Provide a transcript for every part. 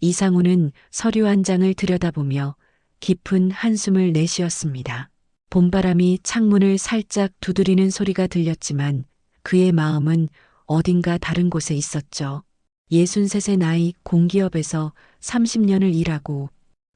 이상우는 서류 한 장을 들여다보며 깊은 한숨을 내쉬었습니다. 봄바람이 창문을 살짝 두드리는 소리가 들렸지만 그의 마음은 어딘가 다른 곳에 있었죠. 63의 나이 공기업에서 30년을 일하고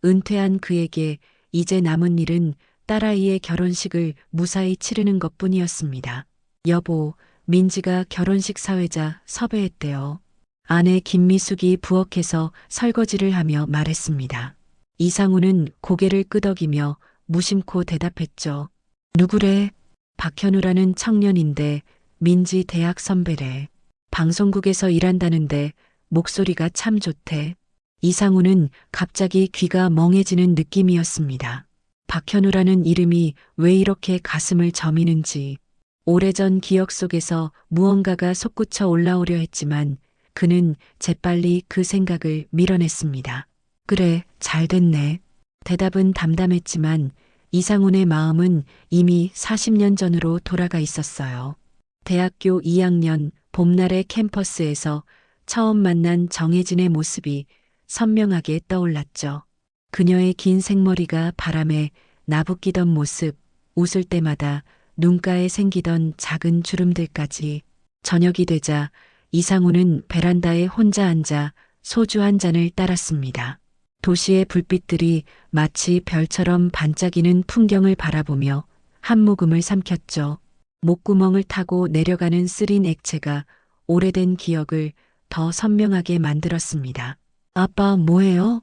은퇴한 그에게 이제 남은 일은 딸아이의 결혼식을 무사히 치르는 것뿐이었습니다. 여보, 민지가 결혼식 사회자 섭외했대요. 아내 김미숙이 부엌에서 설거지를 하며 말했습니다. 이상우는 고개를 끄덕이며 무심코 대답했죠. 누구래? 박현우라는 청년인데 민지 대학 선배래. 방송국에서 일한다는데 목소리가 참 좋대. 이상우는 갑자기 귀가 멍해지는 느낌이었습니다. 박현우라는 이름이 왜 이렇게 가슴을 저미는지. 오래전 기억 속에서 무언가가 솟구쳐 올라오려 했지만 그는 재빨리 그 생각을 밀어냈습니다. 그래, 잘 됐네. 대답은 담담했지만 이상훈의 마음은 이미 40년 전으로 돌아가 있었어요. 대학교 2학년 봄날의 캠퍼스에서 처음 만난 정혜진의 모습이 선명하게 떠올랐죠. 그녀의 긴 생머리가 바람에 나부끼던 모습, 웃을 때마다 눈가에 생기던 작은 주름들까지. 저녁이 되자 이상우는 베란다에 혼자 앉아 소주 한 잔을 따랐습니다. 도시의 불빛들이 마치 별처럼 반짝이는 풍경을 바라보며 한 모금을 삼켰죠. 목구멍을 타고 내려가는 쓰린 액체가 오래된 기억을 더 선명하게 만들었습니다. 아빠 뭐해요?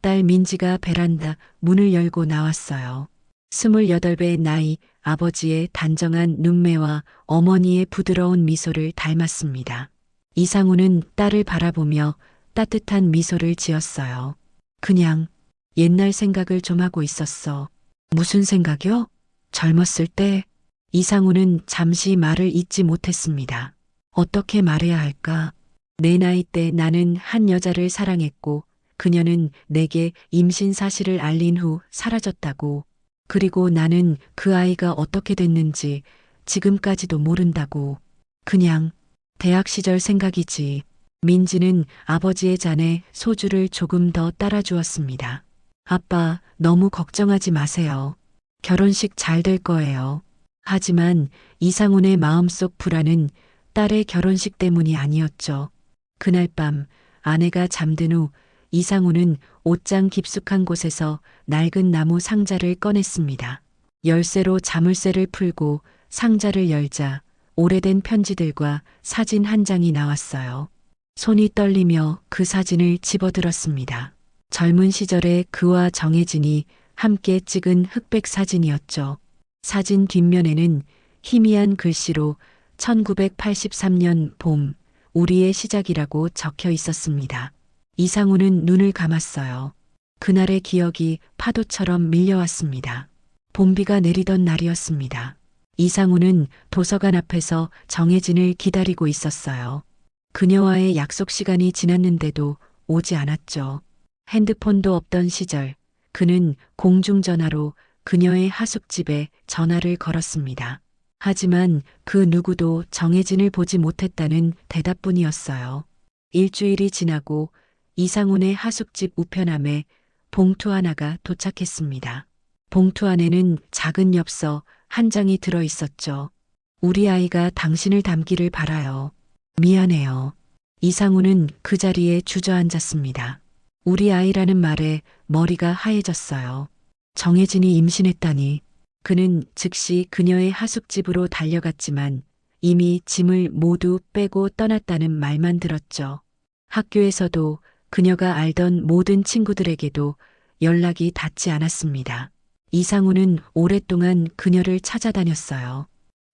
딸 민지가 베란다 문을 열고 나왔어요. 28배 나이, 아버지의 단정한 눈매와 어머니의 부드러운 미소를 닮았습니다. 이상우는 딸을 바라보며 따뜻한 미소를 지었어요. 그냥 옛날 생각을 좀 하고 있었어. 무슨 생각이요? 젊었을 때? 이상우는 잠시 말을 잇지 못했습니다. 어떻게 말해야 할까? 내 나이 때 나는 한 여자를 사랑했고 그녀는 내게 임신 사실을 알린 후 사라졌다고. 그리고 나는 그 아이가 어떻게 됐는지 지금까지도 모른다고. 그냥 대학 시절 생각이지. 민지는 아버지의 잔에 소주를 조금 더 따라주었습니다. 아빠, 너무 걱정하지 마세요. 결혼식 잘 될 거예요. 하지만 이상훈의 마음속 불안은 딸의 결혼식 때문이 아니었죠. 그날 밤 아내가 잠든 후 이상훈은 옷장 깊숙한 곳에서 낡은 나무 상자를 꺼냈습니다. 열쇠로 자물쇠를 풀고 상자를 열자 오래된 편지들과 사진 한 장이 나왔어요. 손이 떨리며 그 사진을 집어들었습니다. 젊은 시절의 그와 정혜진이 함께 찍은 흑백 사진이었죠. 사진 뒷면에는 희미한 글씨로 1983년 봄, 우리의 시작이라고 적혀 있었습니다. 이상우는 눈을 감았어요. 그날의 기억이 파도처럼 밀려왔습니다. 봄비가 내리던 날이었습니다. 이상우는 도서관 앞에서 정혜진을 기다리고 있었어요. 그녀와의 약속 시간이 지났는데도 오지 않았죠. 핸드폰도 없던 시절, 그는 공중전화로 그녀의 하숙집에 전화를 걸었습니다. 하지만 그 누구도 정혜진을 보지 못했다는 대답뿐이었어요. 일주일이 지나고 이상훈의 하숙집 우편함에 봉투 하나가 도착했습니다. 봉투 안에는 작은 엽서 한 장이 들어 있었죠. 우리 아이가 당신을 닮기를 바라요. 미안해요. 이상훈은 그 자리에 주저앉았습니다. 우리 아이라는 말에 머리가 하얘졌어요. 정혜진이 임신했다니. 그는 즉시 그녀의 하숙집으로 달려갔지만 이미 짐을 모두 빼고 떠났다는 말만 들었죠. 학교에서도 그녀가 알던 모든 친구들에게도 연락이 닿지 않았습니다. 이상우는 오랫동안 그녀를 찾아다녔어요.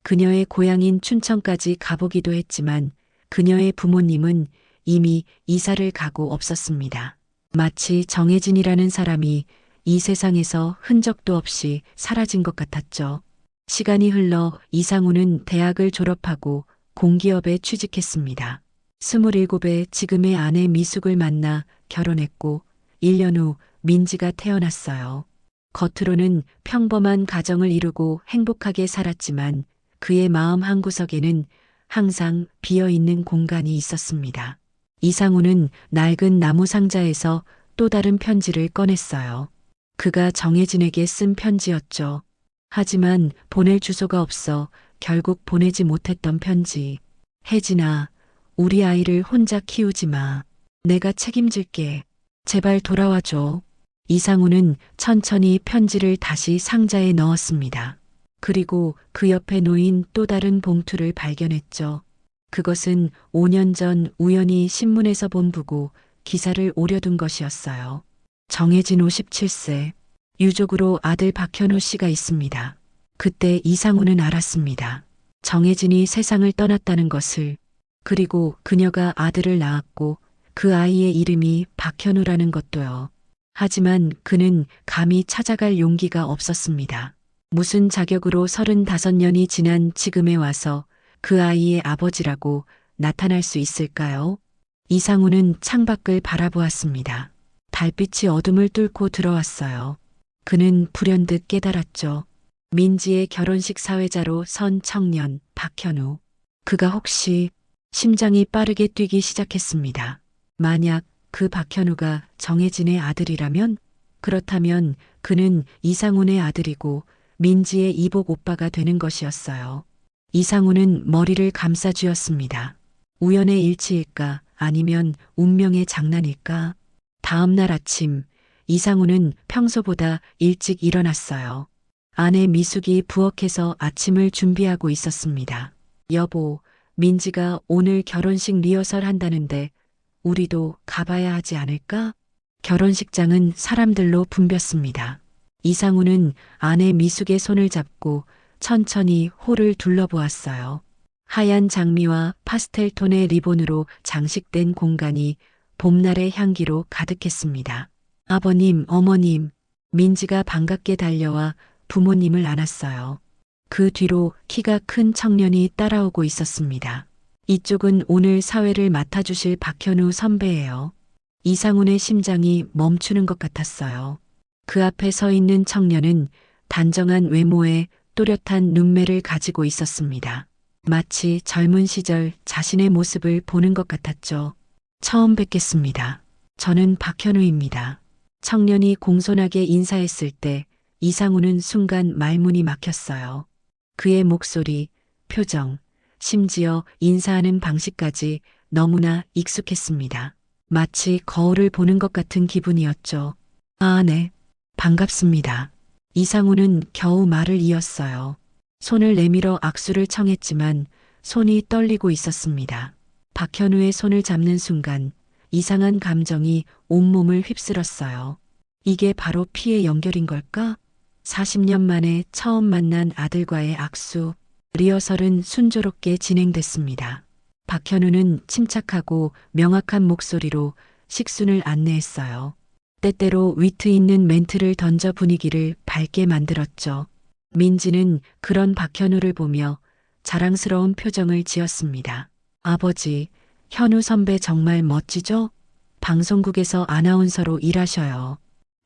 그녀의 고향인 춘천까지 가보기도 했지만 그녀의 부모님은 이미 이사를 가고 없었습니다. 마치 정혜진이라는 사람이 이 세상에서 흔적도 없이 사라진 것 같았죠. 시간이 흘러 이상우는 대학을 졸업하고 공기업에 취직했습니다. 27에 지금의 아내 미숙을 만나 결혼했고 1년 후 민지가 태어났어요. 겉으로는 평범한 가정을 이루고 행복하게 살았지만 그의 마음 한구석에는 항상 비어있는 공간이 있었습니다. 이상우는 낡은 나무 상자에서 또 다른 편지를 꺼냈어요. 그가 정혜진에게 쓴 편지였죠. 하지만 보낼 주소가 없어 결국 보내지 못했던 편지. 혜진아, 우리 아이를 혼자 키우지 마. 내가 책임질게. 제발 돌아와줘. 이상우는 천천히 편지를 다시 상자에 넣었습니다. 그리고 그 옆에 놓인 또 다른 봉투를 발견했죠. 그것은 5년 전 우연히 신문에서 본 부고 기사를 오려둔 것이었어요. 정혜진 57세, 유족으로 아들 박현우 씨가 있습니다. 그때 이상우는 알았습니다. 정혜진이 세상을 떠났다는 것을, 그리고 그녀가 아들을 낳았고 그 아이의 이름이 박현우라는 것도요. 하지만 그는 감히 찾아갈 용기가 없었습니다. 무슨 자격으로 35년이 지난 지금에 와서 그 아이의 아버지라고 나타날 수 있을까요? 이상우는 창밖을 바라보았습니다. 달빛이 어둠을 뚫고 들어왔어요. 그는 불현듯 깨달았죠. 민지의 결혼식 사회자로 선 청년 박현우. 그가 혹시 심장이 빠르게 뛰기 시작했습니다. 만약 그 박현우가 정혜진의 아들이라면, 그렇다면 그는 이상훈의 아들이고 민지의 이복 오빠가 되는 것이었어요. 이상훈은 머리를 감싸쥐었습니다. 우연의 일치일까 아니면 운명의 장난일까? 다음 날 아침 이상훈은 평소보다 일찍 일어났어요. 아내 미숙이 부엌에서 아침을 준비하고 있었습니다. 여보, 민지가 오늘 결혼식 리허설 한다는데 우리도 가봐야 하지 않을까? 결혼식장은 사람들로 붐볐습니다. 이상우는 아내 미숙의 손을 잡고 천천히 홀을 둘러보았어요. 하얀 장미와 파스텔 톤의 리본으로 장식된 공간이 봄날의 향기로 가득했습니다. 아버님, 어머님, 민지가 반갑게 달려와 부모님을 안았어요. 그 뒤로 키가 큰 청년이 따라오고 있었습니다. 이쪽은 오늘 사회를 맡아주실 박현우 선배예요. 이상훈의 심장이 멈추는 것 같았어요. 그 앞에 서 있는 청년은 단정한 외모에 또렷한 눈매를 가지고 있었습니다. 마치 젊은 시절 자신의 모습을 보는 것 같았죠. 처음 뵙겠습니다. 저는 박현우입니다. 청년이 공손하게 인사했을 때 이상훈은 순간 말문이 막혔어요. 그의 목소리, 표정, 심지어 인사하는 방식까지 너무나 익숙했습니다. 마치 거울을 보는 것 같은 기분이었죠. 아, 네. 반갑습니다. 이상훈은 겨우 말을 이었어요. 손을 내밀어 악수를 청했지만 손이 떨리고 있었습니다. 박현우의 손을 잡는 순간 이상한 감정이 온몸을 휩쓸었어요. 이게 바로 피의 연결인 걸까? 40년 만에 처음 만난 아들과의 악수. 리허설은 순조롭게 진행됐습니다. 박현우는 침착하고 명확한 목소리로 식순을 안내했어요. 때때로 위트 있는 멘트를 던져 분위기를 밝게 만들었죠. 민지는 그런 박현우를 보며 자랑스러운 표정을 지었습니다. 아버지, 현우 선배 정말 멋지죠? 방송국에서 아나운서로 일하셔요.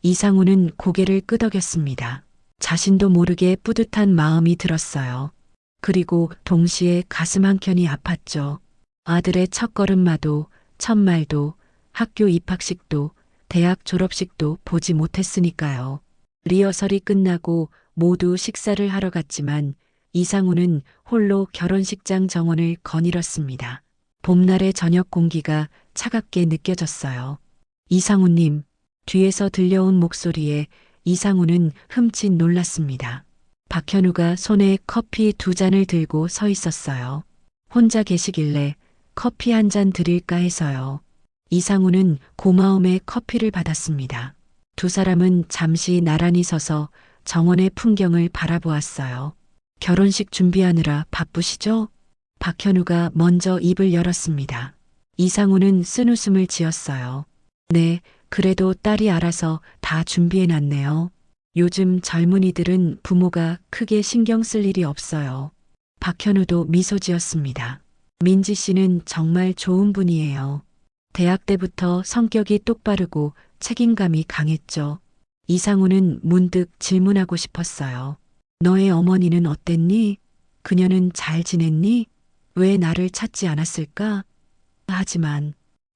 이상우는 고개를 끄덕였습니다. 자신도 모르게 뿌듯한 마음이 들었어요. 그리고 동시에 가슴 한켠이 아팠죠. 아들의 첫걸음마도, 첫말도, 학교 입학식도, 대학 졸업식도 보지 못했으니까요. 리허설이 끝나고 모두 식사를 하러 갔지만 이상우는 홀로 결혼식장 정원을 거닐었습니다. 봄날의 저녁 공기가 차갑게 느껴졌어요. 이상우님, 뒤에서 들려온 목소리에 이상우는 흠칫 놀랐습니다. 박현우가 손에 커피 2잔을 들고 서 있었어요. 혼자 계시길래 커피 한 잔 드릴까 해서요. 이상우는 고마움에 커피를 받았습니다. 두 사람은 잠시 나란히 서서 정원의 풍경을 바라보았어요. 결혼식 준비하느라 바쁘시죠? 박현우가 먼저 입을 열었습니다. 이상우는 쓴웃음을 지었어요. 네, 그래도 딸이 알아서 다 준비해놨네요. 요즘 젊은이들은 부모가 크게 신경 쓸 일이 없어요. 박현우도 미소 지었습니다. 민지 씨는 정말 좋은 분이에요. 대학 때부터 성격이 똑바르고 책임감이 강했죠. 이상우는 문득 질문하고 싶었어요. 너의 어머니는 어땠니? 그녀는 잘 지냈니? 왜 나를 찾지 않았을까? 하지만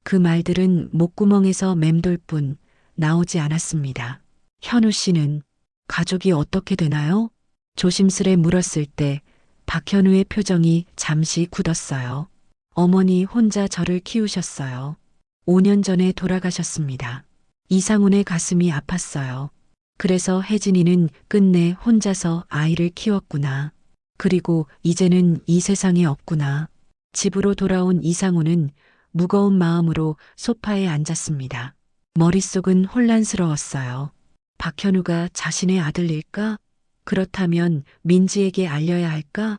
그 말들은 목구멍에서 맴돌 뿐 나오지 않았습니다. 현우 씨는 가족이 어떻게 되나요? 조심스레 물었을 때 박현우의 표정이 잠시 굳었어요. 어머니 혼자 저를 키우셨어요. 5년 전에 돌아가셨습니다. 이상훈의 가슴이 아팠어요. 그래서 혜진이는 끝내 혼자서 아이를 키웠구나. 그리고 이제는 이 세상에 없구나. 집으로 돌아온 이상훈은 무거운 마음으로 소파에 앉았습니다. 머릿속은 혼란스러웠어요. 박현우가 자신의 아들일까? 그렇다면 민지에게 알려야 할까?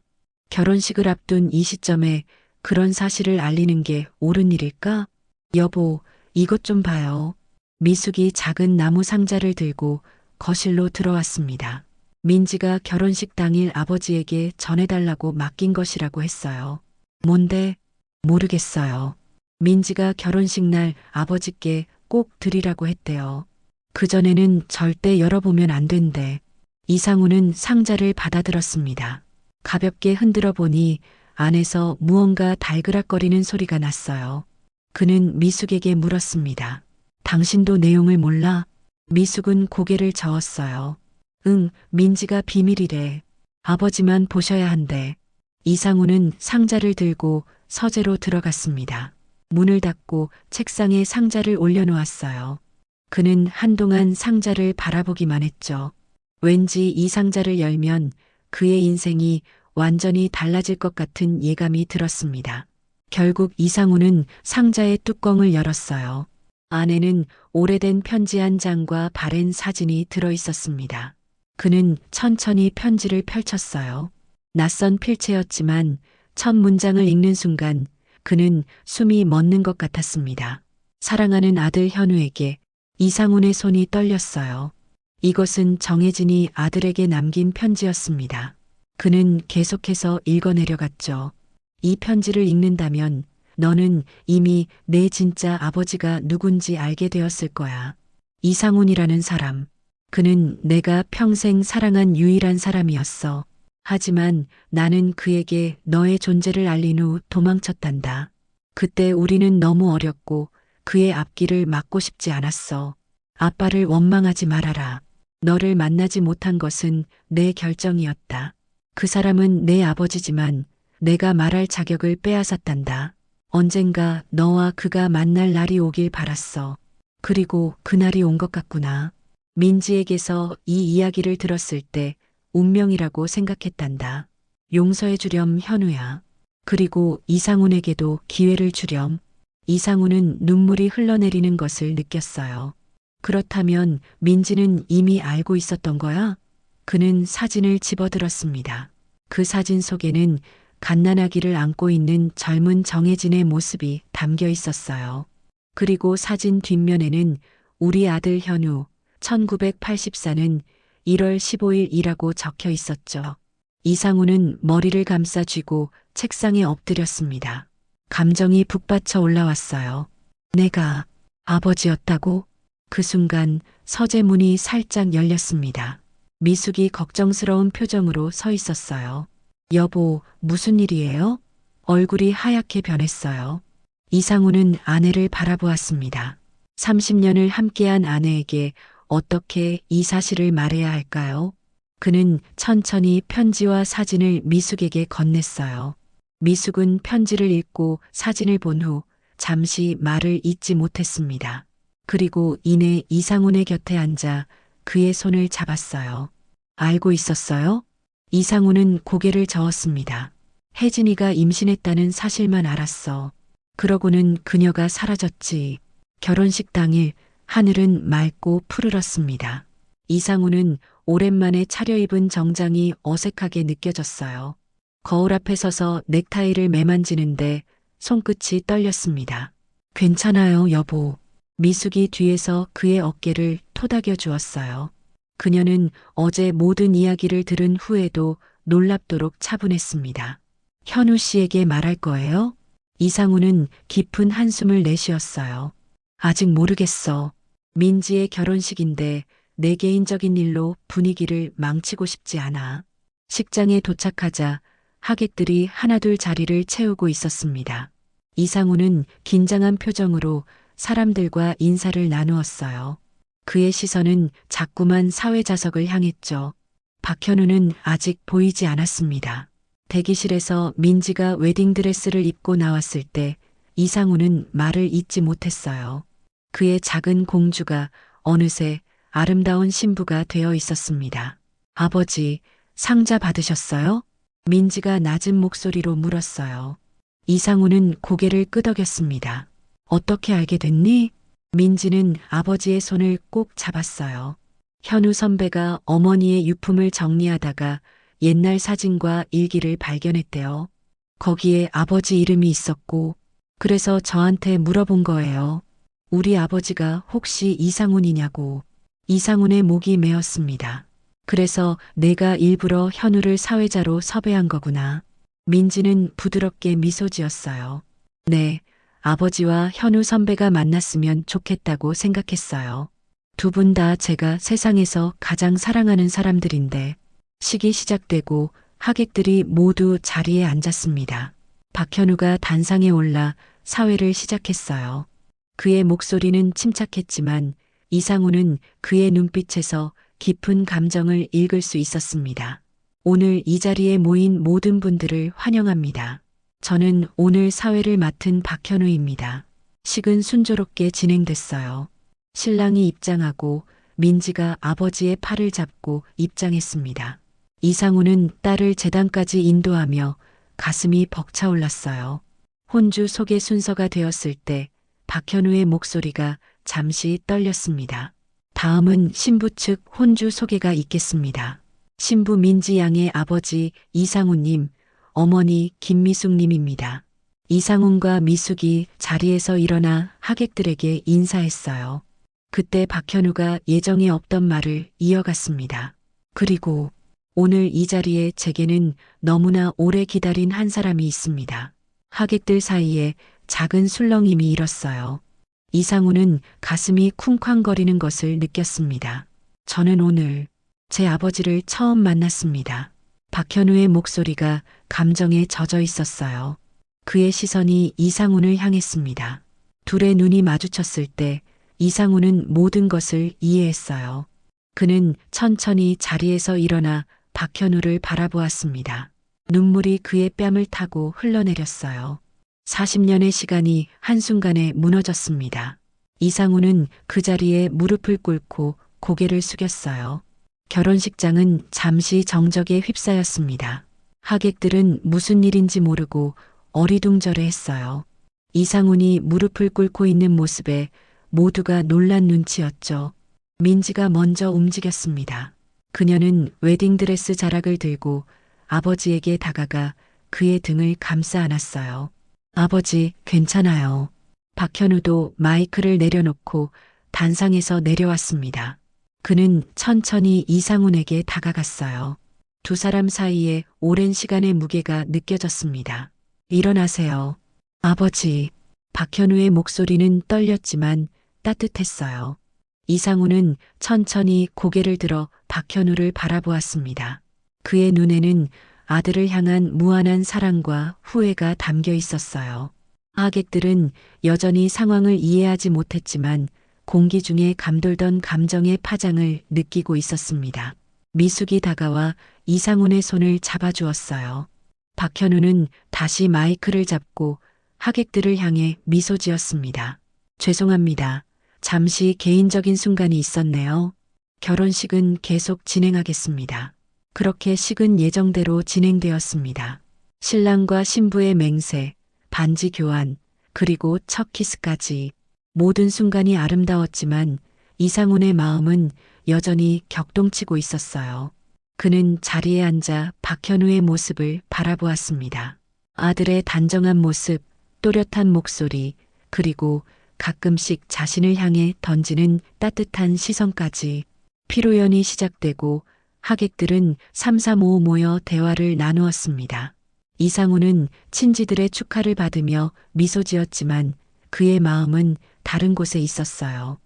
결혼식을 앞둔 이 시점에 그런 사실을 알리는 게 옳은 일일까? 여보, 이것 좀 봐요. 미숙이 작은 나무 상자를 들고 거실로 들어왔습니다. 민지가 결혼식 당일 아버지에게 전해달라고 맡긴 것이라고 했어요. 뭔데? 모르겠어요. 민지가 결혼식 날 아버지께 꼭 드리라고 했대요. 그전에는 절대 열어보면 안 된대. 이상우는 상자를 받아들었습니다. 가볍게 흔들어 보니 안에서 무언가 달그락거리는 소리가 났어요. 그는 미숙에게 물었습니다. 당신도 내용을 몰라? 미숙은 고개를 저었어요. 응, 민지가 비밀이래. 아버지만 보셔야 한대. 이상우는 상자를 들고 서재로 들어갔습니다. 문을 닫고 책상에 상자를 올려놓았어요. 그는 한동안 상자를 바라보기만 했죠. 왠지 이 상자를 열면 그의 인생이 완전히 달라질 것 같은 예감이 들었습니다. 결국 이상우는 상자의 뚜껑을 열었어요. 안에는 오래된 편지 한 장과 바랜 사진이 들어 있었습니다. 그는 천천히 편지를 펼쳤어요. 낯선 필체였지만 첫 문장을 읽는 순간 그는 숨이 멎는 것 같았습니다. 사랑하는 아들 현우에게. 이상훈의 손이 떨렸어요. 이것은 정혜진이 아들에게 남긴 편지였습니다. 그는 계속해서 읽어내려갔죠. 이 편지를 읽는다면 너는 이미 내 진짜 아버지가 누군지 알게 되었을 거야. 이상훈이라는 사람. 그는 내가 평생 사랑한 유일한 사람이었어. 하지만 나는 그에게 너의 존재를 알린 후 도망쳤단다. 그때 우리는 너무 어렸고 그의 앞길을 막고 싶지 않았어. 아빠를 원망하지 말아라. 너를 만나지 못한 것은 내 결정이었다. 그 사람은 내 아버지지만 내가 말할 자격을 빼앗았단다. 언젠가 너와 그가 만날 날이 오길 바랐어. 그리고 그날이 온 것 같구나. 민지에게서 이 이야기를 들었을 때 운명이라고 생각했단다. 용서해 주렴 현우야. 그리고 이상훈에게도 기회를 주렴. 이상훈은 눈물이 흘러내리는 것을 느꼈어요. 그렇다면 민지는 이미 알고 있었던 거야? 그는 사진을 집어들었습니다. 그 사진 속에는 갓난아기를 안고 있는 젊은 정혜진의 모습이 담겨 있었어요. 그리고 사진 뒷면에는 우리 아들 현우 1984는 1월 15일이라고 적혀 있었죠. 이상우는 머리를 감싸 쥐고 책상에 엎드렸습니다. 감정이 북받쳐 올라왔어요. 내가 아버지였다고? 그 순간 서재 문이 살짝 열렸습니다. 미숙이 걱정스러운 표정으로 서 있었어요. 여보, 무슨 일이에요? 얼굴이 하얗게 변했어요. 이상우는 아내를 바라보았습니다. 30년을 함께한 아내에게 어떻게 이 사실을 말해야 할까요? 그는 천천히 편지와 사진을 미숙에게 건넸어요. 미숙은 편지를 읽고 사진을 본 후 잠시 말을 잇지 못했습니다. 그리고 이내 이상훈의 곁에 앉아 그의 손을 잡았어요. 알고 있었어요? 이상훈은 고개를 저었습니다. 혜진이가 임신했다는 사실만 알았어. 그러고는 그녀가 사라졌지. 결혼식 당일 하늘은 맑고 푸르렀습니다. 이상훈은 오랜만에 차려입은 정장이 어색하게 느껴졌어요. 거울 앞에 서서 넥타이를 매만지는데 손끝이 떨렸습니다. 괜찮아요, 여보. 미숙이 뒤에서 그의 어깨를 토닥여 주었어요. 그녀는 어제 모든 이야기를 들은 후에도 놀랍도록 차분했습니다. 현우 씨에게 말할 거예요? 이상우는 깊은 한숨을 내쉬었어요. 아직 모르겠어. 민지의 결혼식인데 내 개인적인 일로 분위기를 망치고 싶지 않아. 식장에 도착하자 하객들이 하나둘 자리를 채우고 있었습니다. 이상우는 긴장한 표정으로 사람들과 인사를 나누었어요. 그의 시선은 자꾸만 사회자석을 향했죠. 박현우는 아직 보이지 않았습니다. 대기실에서 민지가 웨딩드레스를 입고 나왔을 때 이상우는 말을 잇지 못했어요. 그의 작은 공주가 어느새 아름다운 신부가 되어 있었습니다. 아버지, 상자 받으셨어요? 민지가 낮은 목소리로 물었어요. 이상우는 고개를 끄덕였습니다. 어떻게 알게 됐니? 민지는 아버지의 손을 꼭 잡았어요. 현우 선배가 어머니의 유품을 정리하다가 옛날 사진과 일기를 발견했대요. 거기에 아버지 이름이 있었고, 그래서 저한테 물어본 거예요. 우리 아버지가 혹시 이상훈이냐고. 이상훈의 목이 메었습니다. 그래서 내가 일부러 현우를 사회자로 섭외한 거구나. 민지는 부드럽게 미소 지었어요. 네, 아버지와 현우 선배가 만났으면 좋겠다고 생각했어요. 두 분 다 제가 세상에서 가장 사랑하는 사람들인데, 식이 시작되고 하객들이 모두 자리에 앉았습니다. 박현우가 단상에 올라 사회를 시작했어요. 그의 목소리는 침착했지만 이상우는 그의 눈빛에서 깊은 감정을 읽을 수 있었습니다. 오늘 이 자리에 모인 모든 분들을 환영합니다. 저는 오늘 사회를 맡은 박현우입니다. 식은 순조롭게 진행됐어요. 신랑이 입장하고 민지가 아버지의 팔을 잡고 입장했습니다. 이상우는 딸을 제단까지 인도하며 가슴이 벅차올랐어요. 혼주 소개 순서가 되었을 때 박현우의 목소리가 잠시 떨렸습니다. 다음은 신부 측 혼주 소개가 있겠습니다. 신부 민지 양의 아버지 이상훈님, 어머니 김미숙님입니다. 이상훈과 미숙이 자리에서 일어나 하객들에게 인사했어요. 그때 박현우가 예정에 없던 말을 이어갔습니다. 그리고 오늘 이 자리에 제게는 너무나 오래 기다린 한 사람이 있습니다. 하객들 사이에 작은 술렁임이 일었어요. 이상우는 가슴이 쿵쾅거리는 것을 느꼈습니다. 저는 오늘 제 아버지를 처음 만났습니다. 박현우의 목소리가 감정에 젖어 있었어요. 그의 시선이 이상훈을 향했습니다. 둘의 눈이 마주쳤을 때 이상훈은 모든 것을 이해했어요. 그는 천천히 자리에서 일어나 박현우를 바라보았습니다. 눈물이 그의 뺨을 타고 흘러내렸어요. 40년의 시간이 한순간에 무너졌습니다. 이상우는 그 자리에 무릎을 꿇고 고개를 숙였어요. 결혼식장은 잠시 정적에 휩싸였습니다. 하객들은 무슨 일인지 모르고 어리둥절해 했어요. 이상훈이 무릎을 꿇고 있는 모습에 모두가 놀란 눈치였죠. 민지가 먼저 움직였습니다. 그녀는 웨딩드레스 자락을 들고 아버지에게 다가가 그의 등을 감싸 안았어요. 아버지, 괜찮아요. 박현우도 마이크를 내려놓고 단상에서 내려왔습니다. 그는 천천히 이상훈에게 다가갔어요. 두 사람 사이에 오랜 시간의 무게가 느껴졌습니다. 일어나세요. 아버지. 박현우의 목소리는 떨렸지만 따뜻했어요. 이상훈은 천천히 고개를 들어 박현우를 바라보았습니다. 그의 눈에는 아들을 향한 무한한 사랑과 후회가 담겨 있었어요. 하객들은 여전히 상황을 이해하지 못했지만 공기 중에 감돌던 감정의 파장을 느끼고 있었습니다. 미숙이 다가와 이상훈의 손을 잡아주었어요. 박현우는 다시 마이크를 잡고 하객들을 향해 미소 지었습니다. 죄송합니다. 잠시 개인적인 순간이 있었네요. 결혼식은 계속 진행하겠습니다. 그렇게 식은 예정대로 진행되었습니다. 신랑과 신부의 맹세, 반지 교환, 그리고 첫 키스까지 모든 순간이 아름다웠지만 이상훈의 마음은 여전히 격동치고 있었어요. 그는 자리에 앉아 박현우의 모습을 바라보았습니다. 아들의 단정한 모습, 또렷한 목소리, 그리고 가끔씩 자신을 향해 던지는 따뜻한 시선까지 피로연이 시작되고 하객들은 삼삼오오 모여 대화를 나누었습니다. 이상훈은 친지들의 축하를 받으며 미소 지었지만 그의 마음은 다른 곳에 있었어요.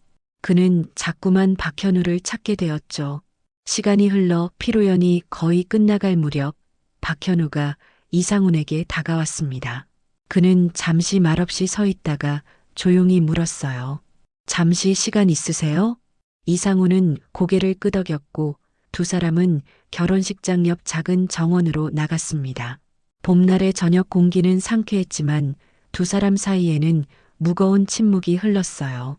그는 자꾸만 박현우를 찾게 되었죠. 시간이 흘러 피로연이 거의 끝나갈 무렵 박현우가 이상훈에게 다가왔습니다. 그는 잠시 말없이 서 있다가 조용히 물었어요. 잠시 시간 있으세요? 이상우는 고개를 끄덕였고 두 사람은 결혼식장 옆 작은 정원으로 나갔습니다. 봄날의 저녁 공기는 상쾌했지만 두 사람 사이에는 무거운 침묵이 흘렀어요.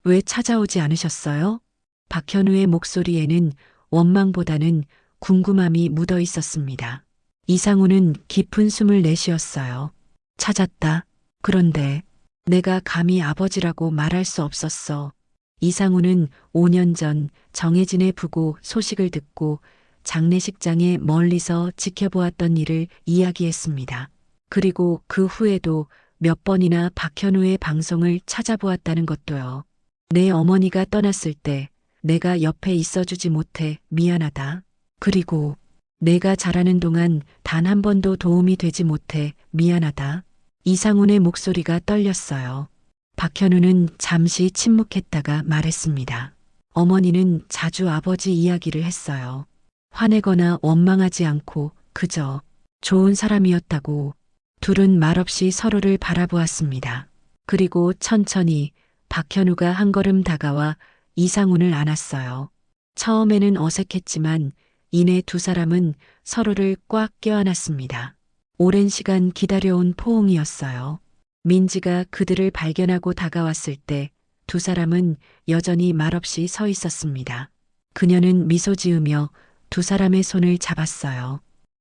왜 찾아오지 않으셨어요? 박현우의 목소리에는 원망보다는 궁금함이 묻어 있었습니다. 이상우는 깊은 숨을 내쉬었어요. 찾았다. 그런데 내가 감히 아버지라고 말할 수 없었어. 이상우는 5년 전 정혜진의 부고 소식을 듣고 장례식장에 멀리서 지켜보았던 일을 이야기했습니다. 그리고 그 후에도 몇 번이나 박현우의 방송을 찾아보았다는 것도요. 내 어머니가 떠났을 때 내가 옆에 있어주지 못해 미안하다. 그리고 내가 자라는 동안 단 한 번도 도움이 되지 못해 미안하다. 이상훈의 목소리가 떨렸어요. 박현우는 잠시 침묵했다가 말했습니다. 어머니는 자주 아버지 이야기를 했어요. 화내거나 원망하지 않고 그저 좋은 사람이었다고. 둘은 말없이 서로를 바라보았습니다. 그리고 천천히 박현우가 한 걸음 다가와 이상훈을 안았어요. 처음에는 어색했지만 이내 두 사람은 서로를 꽉 껴안았습니다. 오랜 시간 기다려온 포옹이었어요. 민지가 그들을 발견하고 다가왔을 때 두 사람은 여전히 말없이 서 있었습니다. 그녀는 미소 지으며 두 사람의 손을 잡았어요.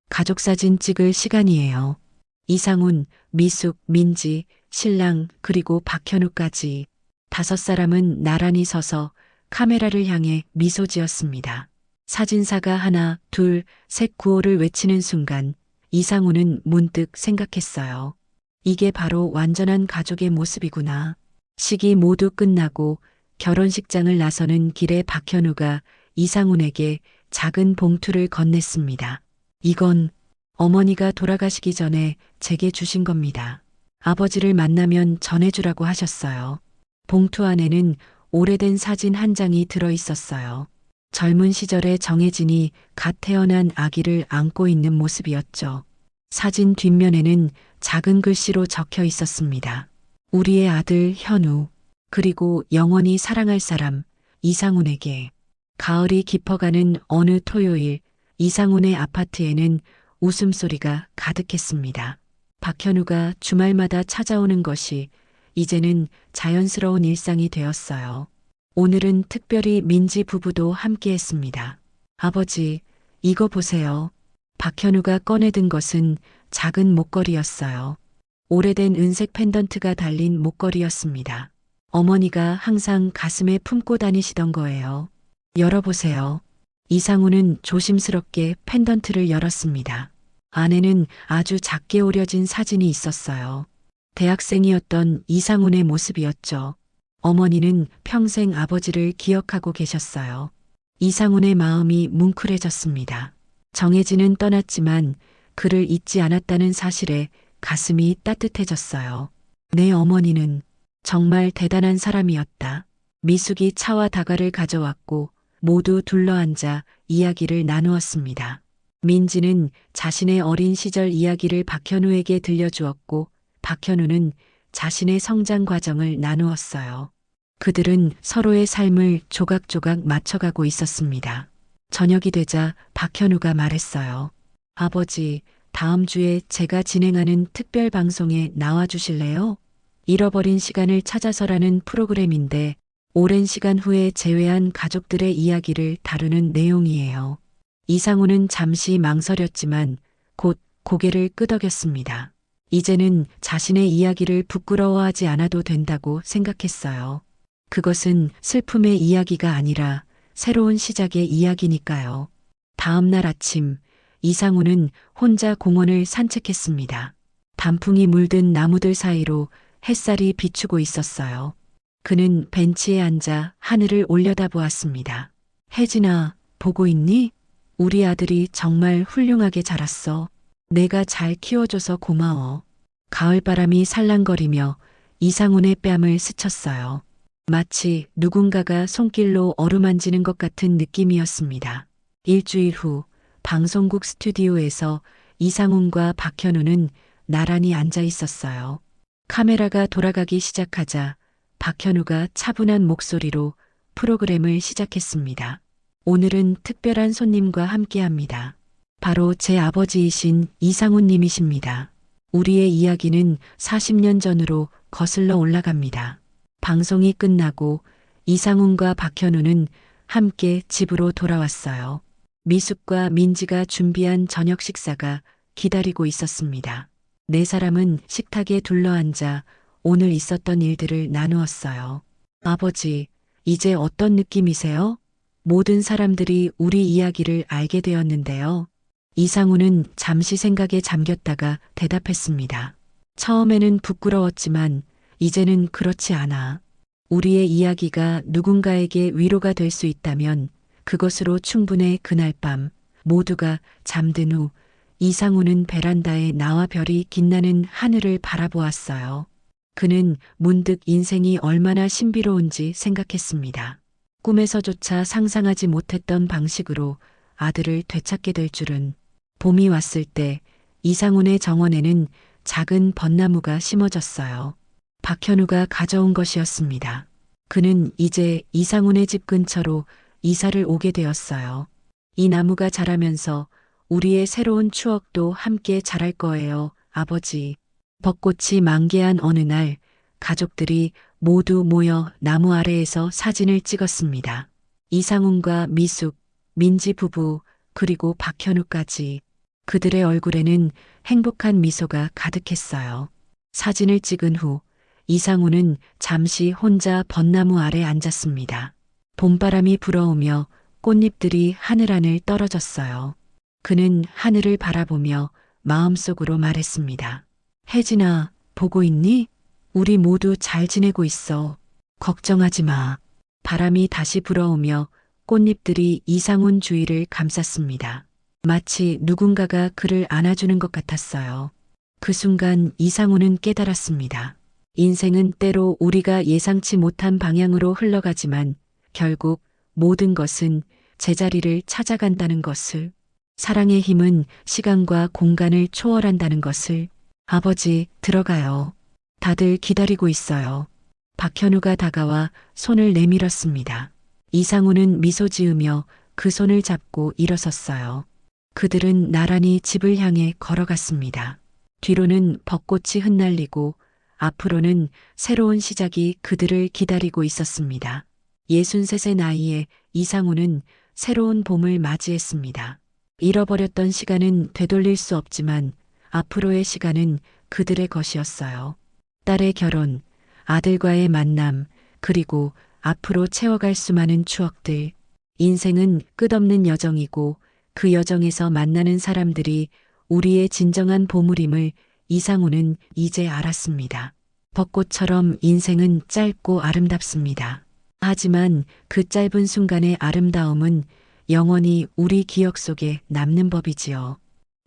가족사진 찍을 시간이에요. 이상훈, 미숙, 민지, 신랑 그리고 박현우까지 5사람은 나란히 서서 카메라를 향해 미소 지었습니다. 사진사가 하나, 둘, 셋 구호를 외치는 순간 이상훈은 문득 생각했어요. 이게 바로 완전한 가족의 모습이구나. 식이 모두 끝나고 결혼식장을 나서는 길에 박현우가 이상훈에게 작은 봉투를 건넸습니다. 이건 어머니가 돌아가시기 전에 제게 주신 겁니다. 아버지를 만나면 전해주라고 하셨어요. 봉투 안에는 오래된 사진 한 장이 들어 있었어요. 젊은 시절에 정혜진이 갓 태어난 아기를 안고 있는 모습이었죠. 사진 뒷면에는 작은 글씨로 적혀 있었습니다. 우리의 아들 현우, 그리고 영원히 사랑할 사람 이상훈에게. 가을이 깊어가는 어느 토요일 이상훈의 아파트에는 웃음소리가 가득했습니다. 박현우가 주말마다 찾아오는 것이 이제는 자연스러운 일상이 되었어요. 오늘은 특별히 민지 부부도 함께했습니다. 아버지, 이거 보세요. 박현우가 꺼내든 것은 작은 목걸이였어요. 오래된 은색 펜던트가 달린 목걸이였습니다. 어머니가 항상 가슴에 품고 다니시던 거예요. 열어보세요. 이상우는 조심스럽게 펜던트를 열었습니다. 안에는 아주 작게 오려진 사진이 있었어요. 대학생이었던 이상훈의 모습이었죠. 어머니는 평생 아버지를 기억하고 계셨어요. 이상훈의 마음이 뭉클해졌습니다. 정혜진은 떠났지만 그를 잊지 않았다는 사실에 가슴이 따뜻해졌어요. 내 어머니는 정말 대단한 사람이었다. 미숙이 차와 다과를 가져왔고 모두 둘러앉아 이야기를 나누었습니다. 민지는 자신의 어린 시절 이야기를 박현우에게 들려주었고 박현우는 자신의 성장 과정을 나누었어요. 그들은 서로의 삶을 조각조각 맞춰가고 있었습니다. 저녁이 되자 박현우가 말했어요. 아버지, 다음 주에 제가 진행하는 특별 방송에 나와주실래요? 잃어버린 시간을 찾아서라는 프로그램인데 오랜 시간 후에 재회한 가족들의 이야기를 다루는 내용이에요. 이상우는 잠시 망설였지만 곧 고개를 끄덕였습니다. 이제는 자신의 이야기를 부끄러워하지 않아도 된다고 생각했어요. 그것은 슬픔의 이야기가 아니라 새로운 시작의 이야기니까요. 다음 날 아침, 이상우는 혼자 공원을 산책했습니다. 단풍이 물든 나무들 사이로 햇살이 비추고 있었어요. 그는 벤치에 앉아 하늘을 올려다보았습니다. 혜진아, 보고 있니? 우리 아들이 정말 훌륭하게 자랐어. 내가 잘 키워줘서 고마워. 가을바람이 살랑거리며 이상훈의 뺨을 스쳤어요. 마치 누군가가 손길로 어루만지는 것 같은 느낌이었습니다. 일주일 후 방송국 스튜디오에서 이상훈과 박현우는 나란히 앉아 있었어요. 카메라가 돌아가기 시작하자 박현우가 차분한 목소리로 프로그램을 시작했습니다. 오늘은 특별한 손님과 함께 합니다. 바로 제 아버지이신 이상훈 님이십니다. 우리의 이야기는 40년 전으로 거슬러 올라갑니다. 방송이 끝나고 이상훈과 박현우는 함께 집으로 돌아왔어요. 미숙과 민지가 준비한 저녁 식사가 기다리고 있었습니다. 네 사람은 식탁에 둘러앉아 오늘 있었던 일들을 나누었어요. 아버지, 이제 어떤 느낌이세요? 모든 사람들이 우리 이야기를 알게 되었는데요. 이상훈은 잠시 생각에 잠겼다가 대답했습니다. 처음에는 부끄러웠지만 이제는 그렇지 않아. 우리의 이야기가 누군가에게 위로가 될 수 있다면 그것으로 충분해. 그날 밤 모두가 잠든 후 이상훈은 베란다에 나와 별이 빛나는 하늘을 바라보았어요. 그는 문득 인생이 얼마나 신비로운지 생각했습니다. 꿈에서조차 상상하지 못했던 방식으로 아들을 되찾게 될 줄은. 봄이 왔을 때 이상훈의 정원에는 작은 벚나무가 심어졌어요. 박현우가 가져온 것이었습니다. 그는 이제 이상훈의 집 근처로 이사를 오게 되었어요. 이 나무가 자라면서 우리의 새로운 추억도 함께 자랄 거예요, 아버지. 벚꽃이 만개한 어느 날 가족들이 모두 모여 나무 아래에서 사진을 찍었습니다. 이상훈과 미숙, 민지 부부, 그리고 박현우까지. 그들의 얼굴에는 행복한 미소가 가득했어요. 사진을 찍은 후 이상훈은 잠시 혼자 벚나무 아래 앉았습니다. 봄바람이 불어오며 꽃잎들이 하늘하늘 떨어졌어요. 그는 하늘을 바라보며 마음속으로 말했습니다. 혜진아, 보고 있니? 우리 모두 잘 지내고 있어. 걱정하지 마. 바람이 다시 불어오며 꽃잎들이 이상훈 주위를 감쌌습니다. 마치 누군가가 그를 안아주는 것 같았어요. 그 순간 이상훈은 깨달았습니다. 인생은 때로 우리가 예상치 못한 방향으로 흘러가지만 결국 모든 것은 제자리를 찾아간다는 것을, 사랑의 힘은 시간과 공간을 초월한다는 것을. 아버지, 들어가요. 다들 기다리고 있어요. 박현우가 다가와 손을 내밀었습니다. 이상훈은 미소 지으며 그 손을 잡고 일어섰어요. 그들은 나란히 집을 향해 걸어갔습니다. 뒤로는 벚꽃이 흩날리고 앞으로는 새로운 시작이 그들을 기다리고 있었습니다. 63세 나이에 이상훈은 새로운 봄을 맞이했습니다. 잃어버렸던 시간은 되돌릴 수 없지만 앞으로의 시간은 그들의 것이었어요. 딸의 결혼, 아들과의 만남, 그리고 앞으로 채워갈 수많은 추억들. 인생은 끝없는 여정이고 그 여정에서 만나는 사람들이 우리의 진정한 보물임을 이상훈은 이제 알았습니다. 벚꽃처럼 인생은 짧고 아름답습니다. 하지만 그 짧은 순간의 아름다움은 영원히 우리 기억 속에 남는 법이지요.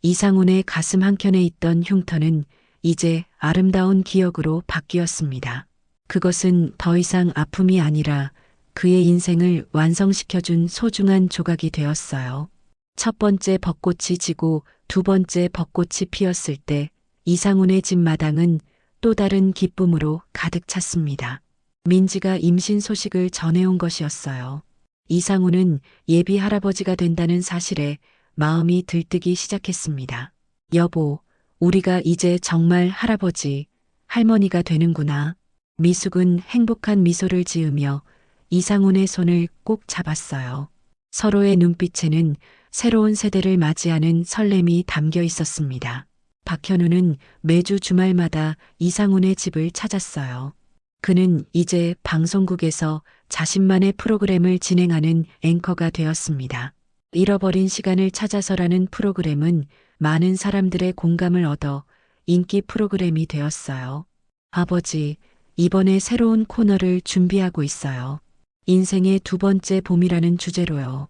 이상훈의 가슴 한켠에 있던 흉터는 이제 아름다운 기억으로 바뀌었습니다. 그것은 더 이상 아픔이 아니라 그의 인생을 완성시켜준 소중한 조각이 되었어요. 첫 번째 벚꽃이 지고 두 번째 벚꽃이 피었을 때 이상훈의 집 마당은 또 다른 기쁨으로 가득 찼습니다. 민지가 임신 소식을 전해온 것이었어요. 이상훈은 예비 할아버지가 된다는 사실에 마음이 들뜨기 시작했습니다. 여보, 우리가 이제 정말 할아버지, 할머니가 되는구나. 미숙은 행복한 미소를 지으며 이상훈의 손을 꼭 잡았어요. 서로의 눈빛에는 새로운 세대를 맞이하는 설렘이 담겨 있었습니다. 박현우는 매주 주말마다 이상훈의 집을 찾았어요. 그는 이제 방송국에서 자신만의 프로그램을 진행하는 앵커가 되었습니다. 잃어버린 시간을 찾아서라는 프로그램은 많은 사람들의 공감을 얻어 인기 프로그램이 되었어요. 아버지, 이번에 새로운 코너를 준비하고 있어요. 인생의 두 번째 봄이라는 주제로요.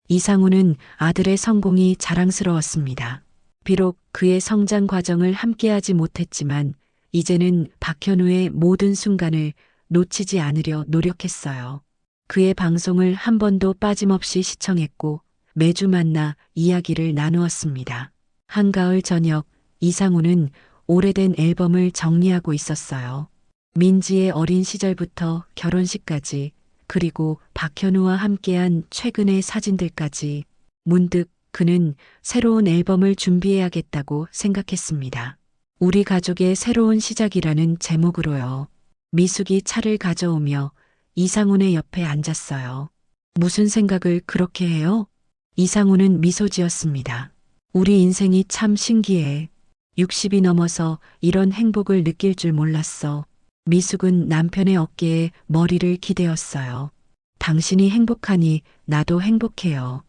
이상훈은 아들의 성공이 자랑스러웠습니다. 비록 그의 성장 과정을 함께하지 못했지만 이제는 박현우의 모든 순간을 놓치지 않으려 노력했어요. 그의 방송을 한 번도 빠짐없이 시청했고 매주 만나 이야기를 나누었습니다. 한가을 저녁 이상훈은 오래된 앨범을 정리하고 있었어요. 민지의 어린 시절부터 결혼식까지, 그리고 박현우와 함께한 최근의 사진들까지. 문득 그는 새로운 앨범을 준비해야겠다고 생각했습니다. 우리 가족의 새로운 시작이라는 제목으로요. 미숙이 차를 가져오며 이상훈의 옆에 앉았어요. 무슨 생각을 그렇게 해요? 이상훈은 미소 지었습니다. 우리 인생이 참 신기해. 60이 넘어서 이런 행복을 느낄 줄 몰랐어. 미숙은 남편의 어깨에 머리를 기대었어요. 당신이 행복하니 나도 행복해요.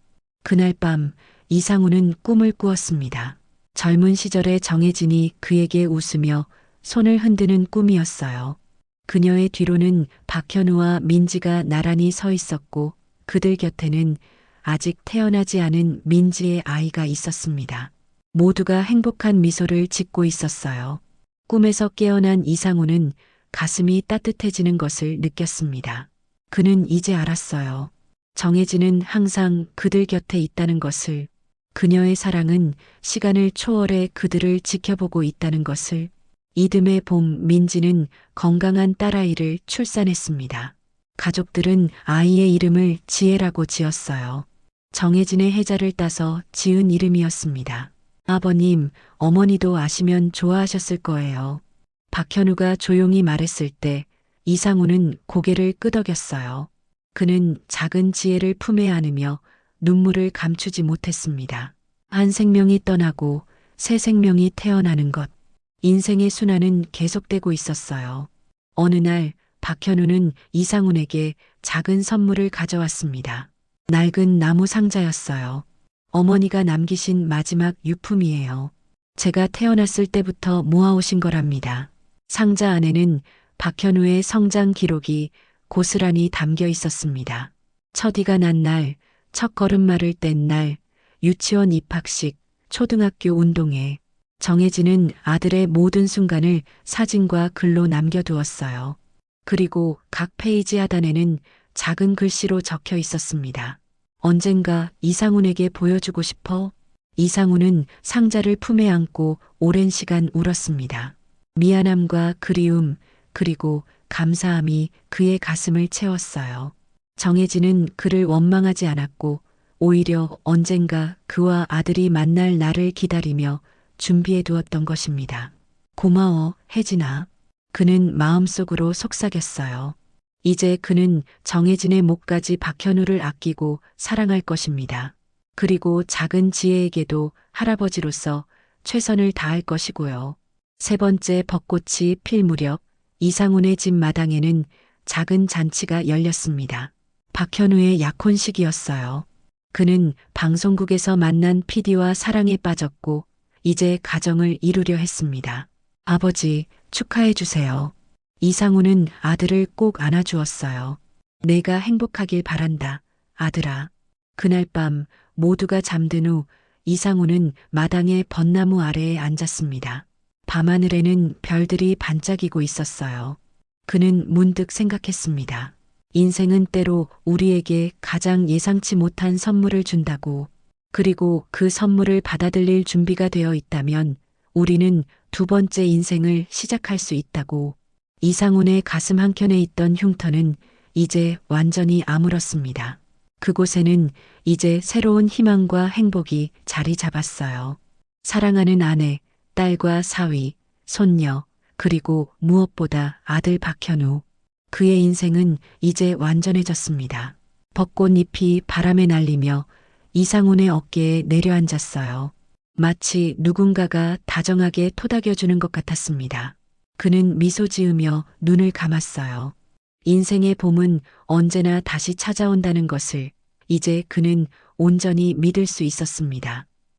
그날 밤 이상훈은 꿈을 꾸었습니다. 젊은 시절의 정혜진이 그에게 웃으며 손을 흔드는 꿈이었어요. 그녀의 뒤로는 박현우와 민지가 나란히 서 있었고 그들 곁에는 아직 태어나지 않은 민지의 아이가 있었습니다. 모두가 행복한 미소를 짓고 있었어요. 꿈에서 깨어난 이상훈은 가슴이 따뜻해지는 것을 느꼈습니다. 그는 이제 알았어요. 정혜진은 항상 그들 곁에 있다는 것을, 그녀의 사랑은 시간을 초월해 그들을 지켜보고 있다는 것을. 이듬해 봄 민지는 건강한 딸아이를 출산했습니다. 가족들은 아이의 이름을 지혜라고 지었어요. 정혜진의 해자를 따서 지은 이름이었습니다. 아버님, 어머니도 아시면 좋아하셨을 거예요. 박현우가 조용히 말했을 때 이상훈은 고개를 끄덕였어요. 그는 작은 지혜를 품에 안으며 눈물을 감추지 못했습니다. 한 생명이 떠나고 새 생명이 태어나는 것. 인생의 순환은 계속되고 있었어요. 어느 날 박현우는 이상훈에게 작은 선물을 가져왔습니다. 낡은 나무 상자였어요. 어머니가 남기신 마지막 유품이에요. 제가 태어났을 때부터 모아오신 거랍니다. 상자 안에는 박현우의 성장 기록이 고스란히 담겨 있었습니다. 첫이가 난 날, 첫 걸음마를 뗀 날, 유치원 입학식, 초등학교 운동회. 정혜진은 아들의 모든 순간을 사진과 글로 남겨두었어요. 그리고 각 페이지 하단에는 작은 글씨로 적혀 있었습니다. 언젠가 이상훈에게 보여주고 싶어. 이상훈은 상자를 품에 안고 오랜 시간 울었습니다. 미안함과 그리움, 그리고 감사함이 그의 가슴을 채웠어요. 정혜진은 그를 원망하지 않았고 오히려 언젠가 그와 아들이 만날 날을 기다리며 준비해 두었던 것입니다. 고마워, 혜진아. 그는 마음속으로 속삭였어요. 이제 그는 정혜진의 목까지 박현우를 아끼고 사랑할 것입니다. 그리고 작은 지혜에게도 할아버지로서 최선을 다할 것이고요. 세 번째 벚꽃이 필 무렵 이상훈의 집 마당에는 작은 잔치가 열렸습니다. 박현우의 약혼식이었어요. 그는 방송국에서 만난 PD와 사랑에 빠졌고 이제 가정을 이루려 했습니다. 아버지, 축하해 주세요. 이상훈은 아들을 꼭 안아주었어요. 내가 행복하길 바란다, 아들아. 그날 밤 모두가 잠든 후 이상훈은 마당의 벚나무 아래에 앉았습니다. 밤하늘에는 별들이 반짝이고 있었어요. 그는 문득 생각했습니다. 인생은 때로 우리에게 가장 예상치 못한 선물을 준다고. 그리고 그 선물을 받아들일 준비가 되어 있다면 우리는 두 번째 인생을 시작할 수 있다고. 이상훈의 가슴 한켠에 있던 흉터는 이제 완전히 아물었습니다. 그곳에는 이제 새로운 희망과 행복이 자리 잡았어요. 사랑하는 아내, 딸과 사위, 손녀, 그리고 무엇보다 아들 박현우. 그의 인생은 이제 완전해졌습니다. 벚꽃잎이 바람에 날리며 이상훈의 어깨에 내려앉았어요. 마치 누군가가 다정하게 토닥여주는 것 같았습니다. 그는 미소 지으며 눈을 감았어요. 인생의 봄은 언제나 다시 찾아온다는 것을 이제 그는 온전히 믿을 수 있었습니다.